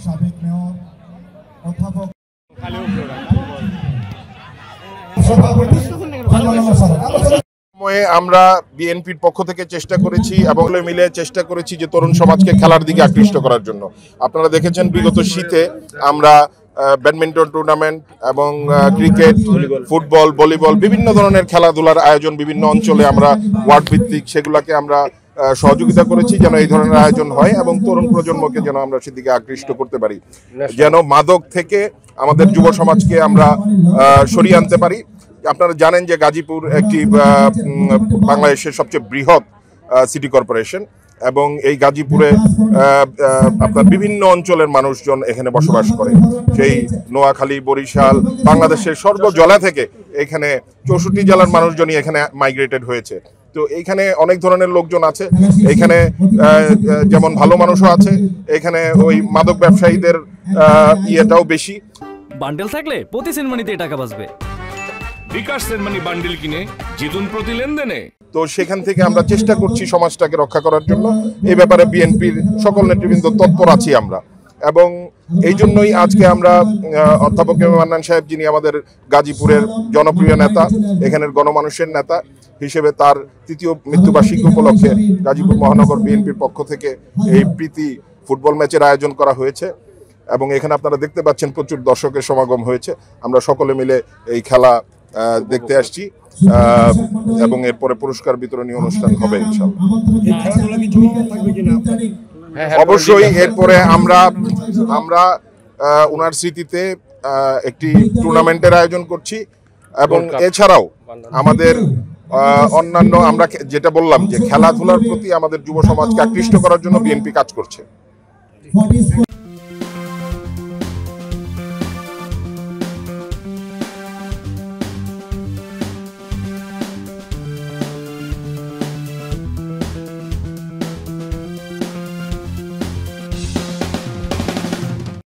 সাবেক মেয়র অধ্যাপক আমরা বিএনপির পক্ষ থেকে চেষ্টা করেছি এবং মিলে চেষ্টা করেছি যে তরুণ সমাজকে খেলার দিকে আকৃষ্ট করার জন্য। আপনারা দেখেছেন বিগত শীতে আমরা ব্যাডমিন্টন টুর্নামেন্ট এবং ক্রিকেট, ফুটবল, ভলিবল বিভিন্ন ধরনের খেলাধুলার আয়োজন বিভিন্ন অঞ্চলে আমরা ওয়ার্ড ভিত্তিক সেগুলোকে আমরা সহযোগিতা করেছি যেন এই ধরনের আয়োজন হয় এবং তরুণ প্রজন্মকে যেন আমরা সেদিকে আকৃষ্ট করতে পারি, যেন মাদক থেকে আমাদের যুব সমাজকে আমরা সরিয়ে আনতে পারি। আপনারা জানেন যে গাজীপুর একটি বাংলাদেশের সবচেয়ে বৃহৎ সিটি কর্পোরেশন এবং এই গাজীপুরে আপনার বিভিন্ন অঞ্চলের মানুষজন এখানে বসবাস করে। সেই নোয়াখালী, বরিশাল, বাংলাদেশের সর্বজেলা থেকে এখানে 64 জেলার মানুষজনই এখানে মাইগ্রেটেড হয়েছে। তো এইখানে অনেক ধরনের লোকজন আছে, এখানে যেমন ভালো মানুষও আছে, এখানে ওই মাদক ব্যবসায়ীদের ইয়েটাও বেশি। বান্ডেল থাকলে প্রতি সেনমানিতে টাকা বাঁচবে। বিকাশ সেনমানি বান্ডেল কিনে জিতুন প্রতি লেনদেনে। তো সেখান থেকে আমরা চেষ্টা করছি সমাজটাকে রক্ষা করার জন্য। এই ব্যাপারে বিএনপির সকল নেতৃবৃন্দ তৎপর আছি আমরা, এবং এই জন্যই আজকে আমরা অধ্যাপক মান্নান সাহেব, যিনি আমাদের গাজীপুরের জনপ্রিয় নেতা, এখানের গণমানুষের নেতা হিসেবে, তার ৩য় মৃত্যুবার্ষিকী উপলক্ষে গাজীপুর মহানগর বিএনপির পক্ষ থেকে এই প্রীতি ফুটবল ম্যাচের আয়োজন করা হয়েছে এবং এখানে আপনারা দেখতে পাচ্ছেন প্রচুর দর্শকের সমাগম হয়েছে। আমরা সকলে মিলে এই খেলা দেখতে আসছি এবং এরপরে পুরস্কার বিতরণী অনুষ্ঠান হবে ইনশাআল্লাহ। অবশ্যই এরপরে আমরা ওনার স্মৃতিতে একটি টুর্নামেন্টের আয়োজন করছি এবং এছাড়াও আমাদের অন্যান্য, আমরা যেটা বললাম যে খেলাধুলার প্রতি আমাদের যুব সমাজকে আকৃষ্ট করার জন্য বিএনপি কাজ করছে।